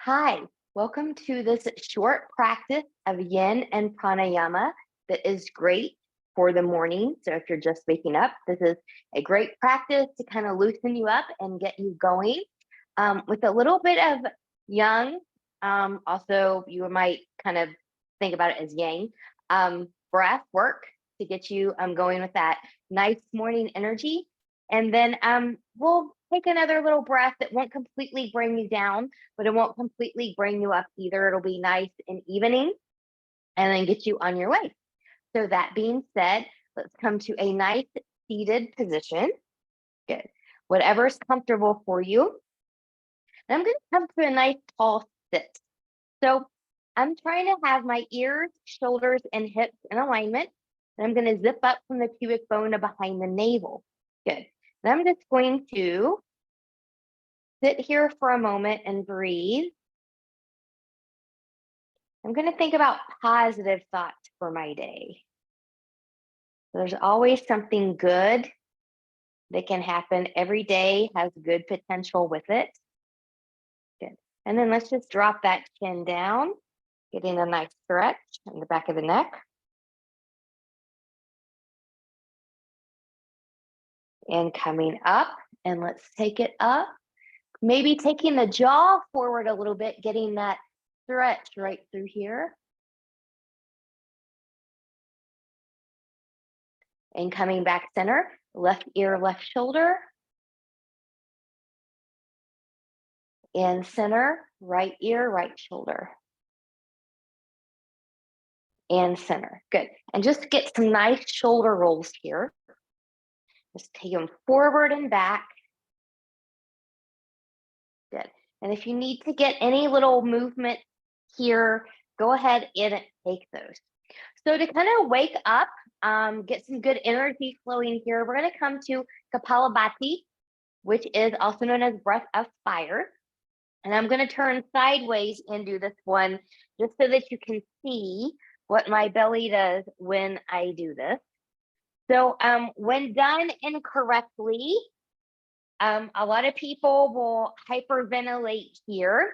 Hi, welcome to this short practice of Yin and Pranayama that is great for the morning. So if you're just waking up, this is a great practice to kind of loosen you up and get you going. With a little bit of Yang, also you might kind of think about it as Yang, breath work to get you going with that nice morning energy. And then we'll take another little breath that won't completely bring you down, but it won't completely bring you up either. It'll be nice and evening and then get you on your way. So that being said, let's come to a nice seated position. Good. Whatever's comfortable for you. And I'm going to come to a nice tall sit. So I'm trying to have my ears, shoulders, and hips in alignment. And I'm going to zip up from the pubic bone to behind the navel. Good. And I'm just going to sit here for a moment and breathe. I'm going to think about positive thoughts for my day. There's always something good that can happen. Every day has good potential with it. Good. And then let's just drop that chin down, getting a nice stretch in the back of the neck. And coming up, and let's take it up. Maybe taking the jaw forward a little bit, getting that stretch right through here. And coming back center, left ear, left shoulder. And center, right ear, right shoulder. And center, good. And just get some nice shoulder rolls here. Just take them forward and back. Good. And if you need to get any little movement here, go ahead and take those. So to kind of wake up, get some good energy flowing here, we're going to come to Kapalabhati, which is also known as breath of fire. And I'm going to turn sideways and do this one just so that you can see what my belly does when I do this. So when done incorrectly, a lot of people will hyperventilate here.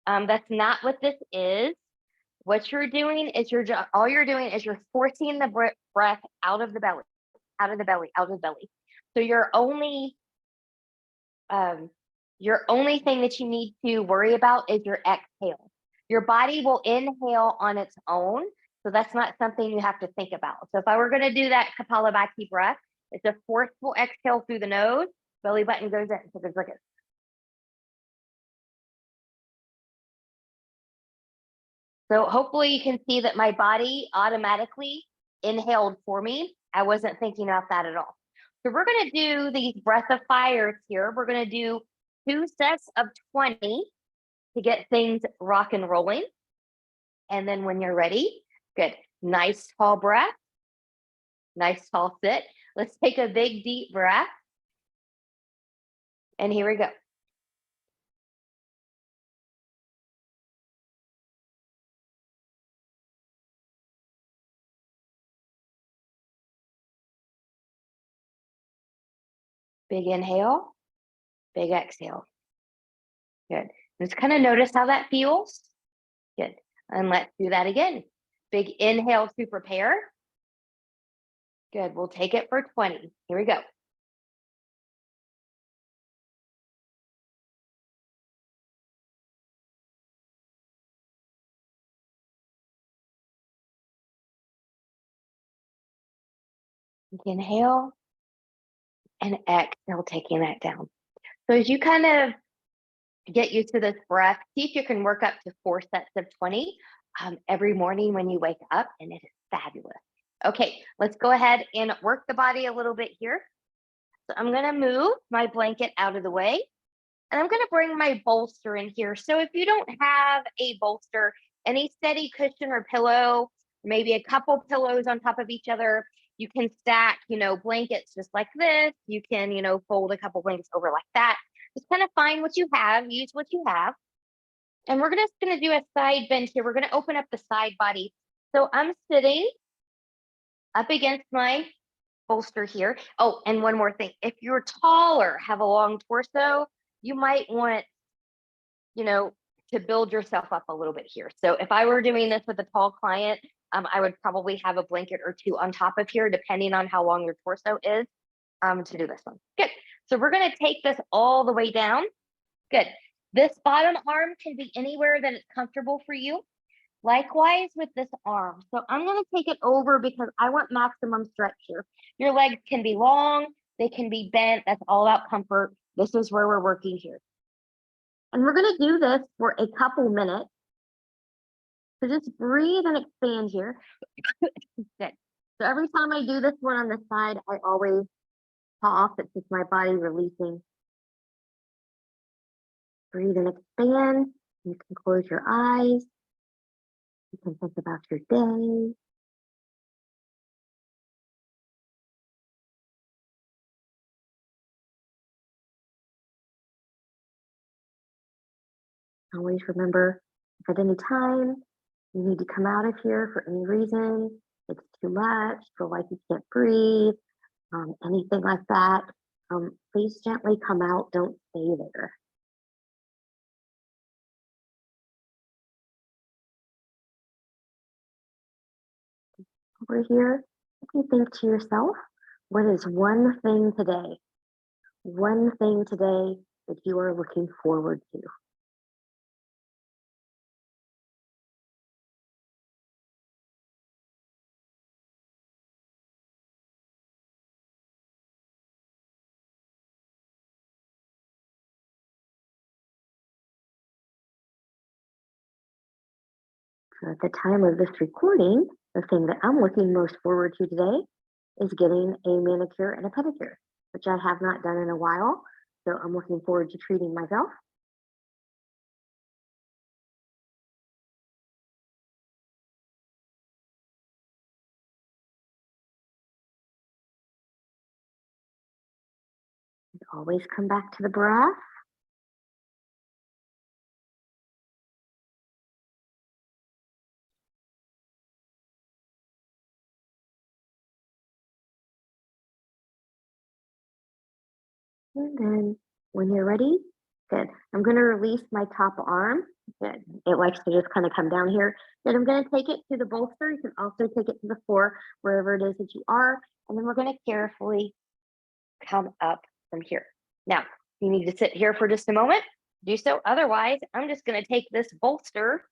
That's not what this is. What you're doing is all you're doing is you're forcing the breath out of the belly, out of the belly, out of the belly. So your only thing that you need to worry about is your exhale. Your body will inhale on its own. So that's not something you have to think about. So if I were going to do that Kapalabhati breath, it's a forceful exhale through the nose, belly button goes in to the cricket. So hopefully you can see that my body automatically inhaled for me. I wasn't thinking about that at all. So we're going to do these breath of fires here. We're going to do 2 sets of 20 to get things rock and rolling. And then when you're ready, good. Nice tall breath. Nice tall sit. Let's take a big deep breath. And here we go. Big inhale, big exhale. Good. Just kind of notice how that feels. Good. And let's do that again. Big inhale to prepare. Good. We'll take it for 20. Here we go. Inhale and exhale, taking that down. So as you kind of get used to this breath, see if you can work up to 4 sets of 20 every morning when you wake up, and it is fabulous. Okay, let's go ahead and work the body a little bit here. So I'm going to move my blanket out of the way, and I'm going to bring my bolster in here. So if you don't have a bolster, any steady cushion or pillow, maybe a couple pillows on top of each other, you can stack, blankets just like this. You can, fold a couple blankets over like that. Just kind of find what you have, use what you have. And we're just going to do a side bend here. We're going to open up the side body. So I'm sitting up against my bolster here. Oh, and one more thing. If you're taller, have a long torso, you might want, to build yourself up a little bit here. So if I were doing this with a tall client, I would probably have a blanket or two on top of here, depending on how long your torso is, to do this one. Good. So we're going to take this all the way down. Good. This bottom arm can be anywhere that it's comfortable for you. Likewise with this arm. So I'm going to take it over because I want maximum stretch here. Your legs can be long, they can be bent. That's all about comfort. This is where we're working here. And we're going to do this for a couple minutes. So just breathe and expand here. Good. So every time I do this one on the side, I always cough. It's just my body releasing. Breathe and expand. You can close your eyes. You can think about your day. Always remember, if at any time you need to come out of here for any reason, it's too much, feel like you can't breathe, anything like that, please gently come out. Don't stay there. Over here, you can think to yourself, what is one thing today that you are looking forward to? So at the time of this recording, the thing that I'm looking most forward to today is getting a manicure and a pedicure, which I have not done in a while. So I'm looking forward to treating myself. And always come back to the breath. And then when you're ready, good. I'm going to release my top arm. Good. It likes to just kind of come down here. Then I'm going to take it to the bolster. You can also take it to the floor, wherever it is that you are. And then we're going to carefully come up from here. Now, you need to sit here for just a moment. Do so. Otherwise, I'm just going to take this bolster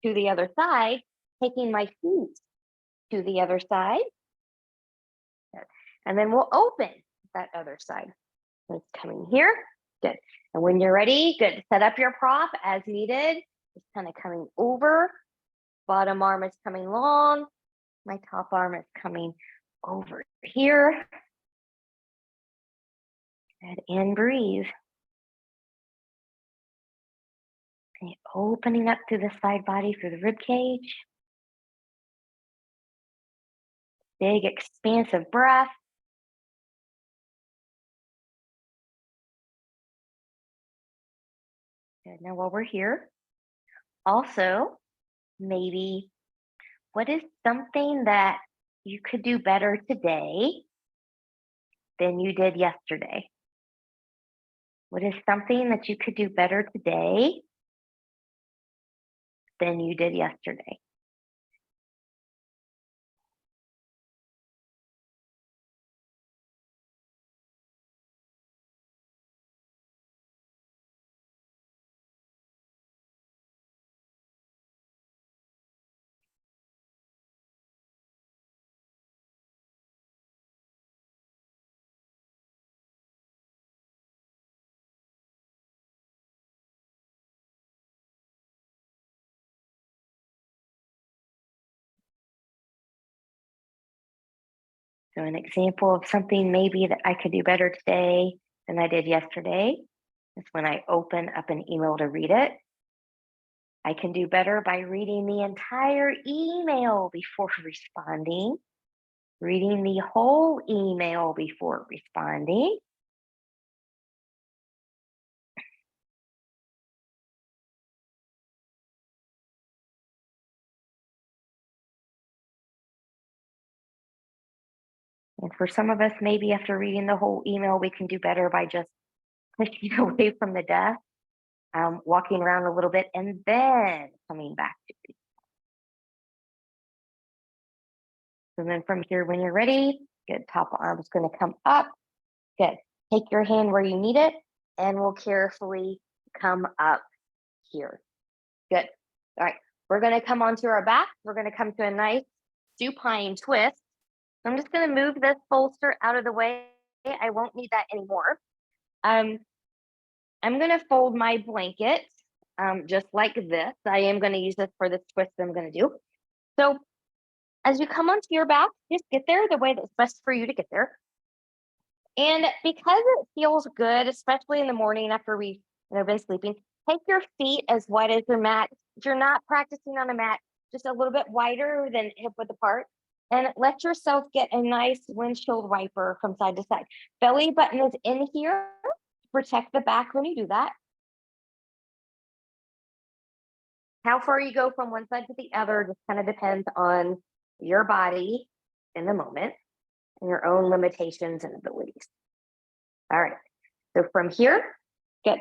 to the other side, taking my feet to the other side. Good. And then we'll open that other side. It's coming here. Good. And when you're ready, good. Set up your prop as needed. It's kind of coming over. Bottom arm is coming long. My top arm is coming over here. Good. And breathe. And opening up through the side body, through the rib cage. Big expansive breath. Good. Now while we're here, also maybe what is something that you could do better today than you did yesterday? What is something that you could do better today than you did yesterday? So an example of something maybe that I could do better today than I did yesterday is when I open up an email to read it. I can do better by reading the entire email before responding, reading the whole email before responding. And for some of us, maybe after reading the whole email, we can do better by just pushing away from the desk walking around a little bit, and then coming back to peace. And then from here, when you're ready, good, top arm's gonna come up. Good, take your hand where you need it, and we'll carefully come up here. Good, all right, we're gonna come onto our back. We're gonna come to a nice supine twist. I'm just gonna move this bolster out of the way. I won't need that anymore. I'm gonna fold my blanket just like this. I am gonna use this for this twist I'm gonna do. So as you come onto your back, just get there the way that's best for you to get there. And because it feels good, especially in the morning after we've been sleeping, take your feet as wide as your mat. If you're not practicing on a mat, just a little bit wider than hip width apart. And let yourself get a nice windshield wiper from side to side. Belly button is in here. Protect the back when you do that. How far you go from one side to the other just kind of depends on your body in the moment and your own limitations and abilities. All right, so from here, good.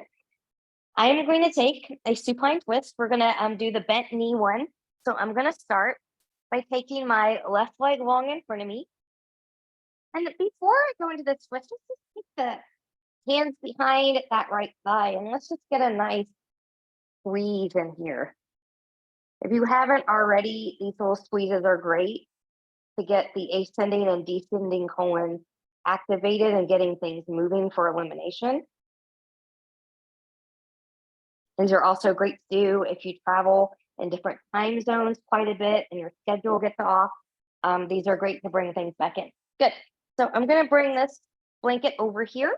I am going to take a supine twist. We're gonna do the bent knee one. So I'm gonna start by taking my left leg long in front of me. And before I go into the twist, let's just take the hands behind that right thigh and let's just get a nice squeeze in here. If you haven't already, these little squeezes are great to get the ascending and descending colon activated and getting things moving for elimination. These are also great to do if you travel in different time zones quite a bit and your schedule gets off. These are great to bring things back in. Good. So I'm going to bring this blanket over here.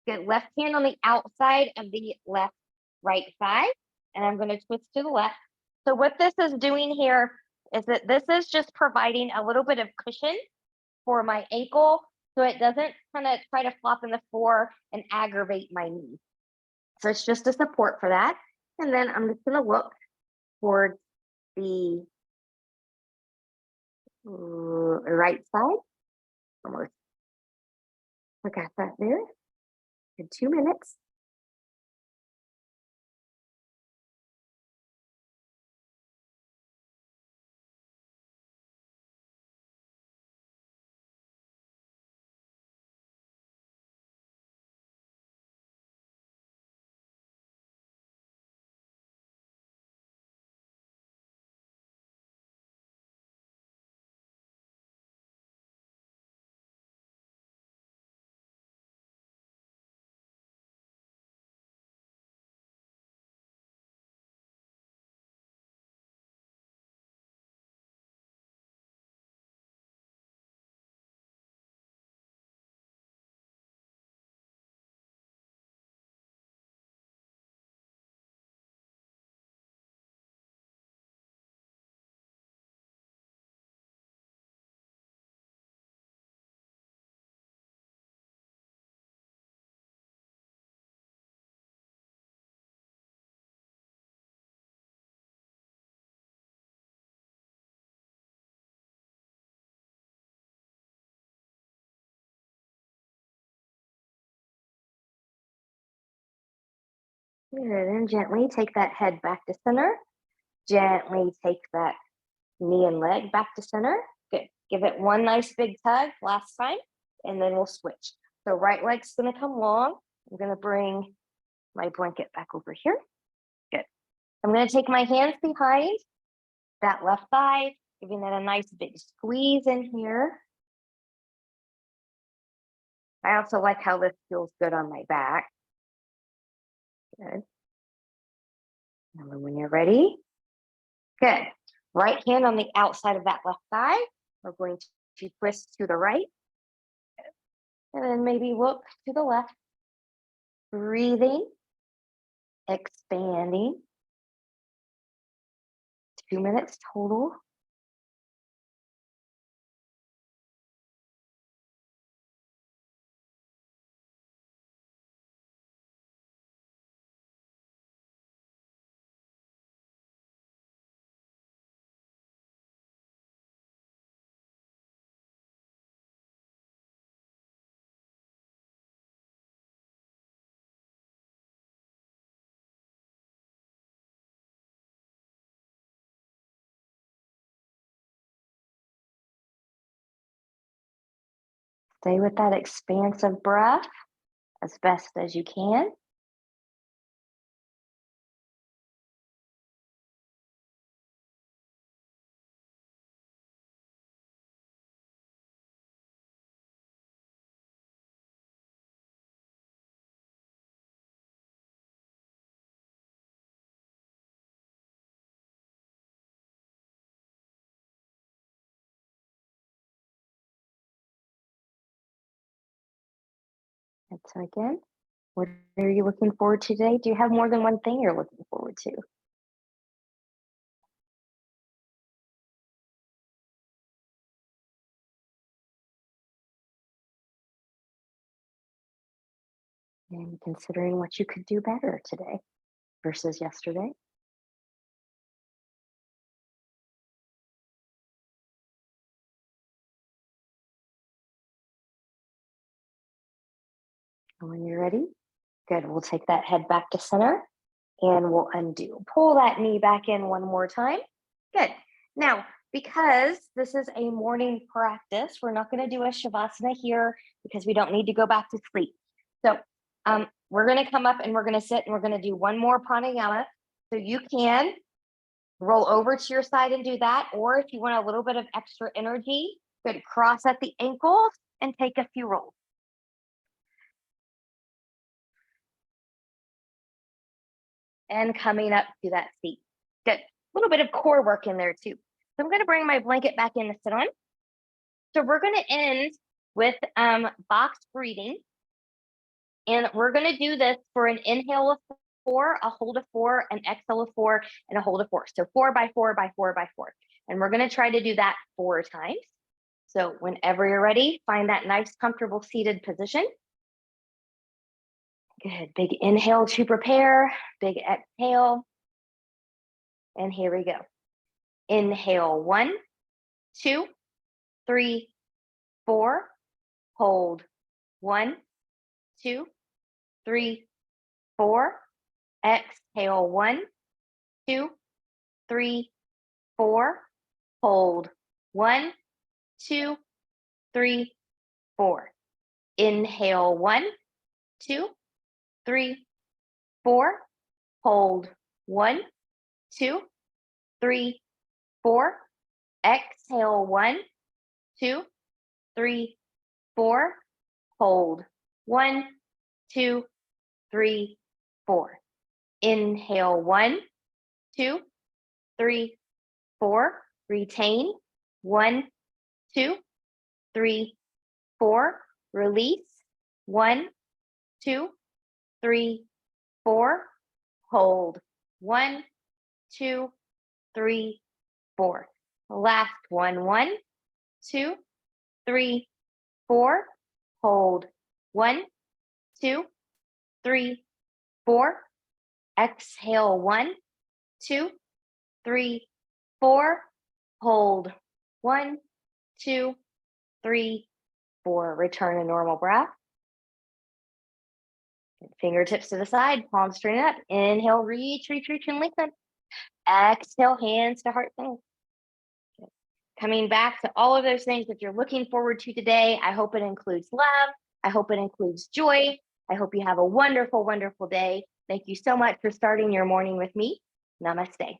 Get left hand on the outside of the left right thigh, and I'm going to twist to the left. So what this is doing here is that this is just providing a little bit of cushion for my ankle so it doesn't kind of try to flop in the floor and aggravate my knee. So it's just a support for that. And then I'm just going to look towards the right side. Almost. I got that there in 2 minutes. Good, and gently take that head back to center. Gently take that knee and leg back to center. Good. Give it one nice big tug last time, and then we'll switch. So right leg's gonna come long. I'm gonna bring my blanket back over here. Good. I'm gonna take my hands behind that left thigh, giving that a nice big squeeze in here. I also like how this feels good on my back. Good. And then when you're ready, good. Right hand on the outside of that left thigh. We're going to twist to the right. And then maybe look to the left. Breathing, expanding. 2 minutes total. Stay with that expansive breath as best as you can. And so again, what are you looking forward to today? Do you have more than one thing you're looking forward to? And considering what you could do better today versus yesterday. And when you're ready, good. We'll take that head back to center and we'll undo. Pull that knee back in one more time. Good. Now, because this is a morning practice, we're not going to do a shavasana here because we don't need to go back to sleep. So we're going to come up and we're going to sit and we're going to do one more pranayama. So you can roll over to your side and do that. Or if you want a little bit of extra energy, good, cross at the ankles and take a few rolls. And coming up to that seat. Good. A little bit of core work in there too. So I'm going to bring my blanket back in to sit on. So we're going to end with box breathing. And we're going to do this for an inhale of 4, a hold of 4, an exhale of 4, and a hold of 4. So 4 by 4 by 4 by 4. And we're going to try to do that 4 times. So whenever you're ready, find that nice, comfortable seated position. Good. Big inhale to prepare. Big exhale. And here we go. Inhale, 1, 2, 3, 4. Hold, 1, 2, 3, 4. Exhale, 1, 2, 3, 4. Hold, 1, 2, 3, 4. Inhale, 1, 2, 3, 4. Hold, 1, 2, 3, 4. Exhale, 1, 2, 3, 4. Hold, 1, 2, 3, 4. Inhale, 1, 2, 3, 4. Retain, 1, 2, 3, 4. Release, 1, 2, 3, 4. Hold, 1, 2, 3, 4. Last one, 1, 2, 3, 4. Hold, 1, 2, 3, 4. Exhale, 1, 2, 3, 4. Hold, 1, 2, 3, 4. Return to normal breath. Fingertips to the side, palms straight up. Inhale, reach, reach, reach, and lengthen. Exhale, hands to heart center. Coming back to all of those things that you're looking forward to today. I hope it includes love. I hope it includes joy. I hope you have a wonderful, wonderful day. Thank you so much for starting your morning with me. Namaste.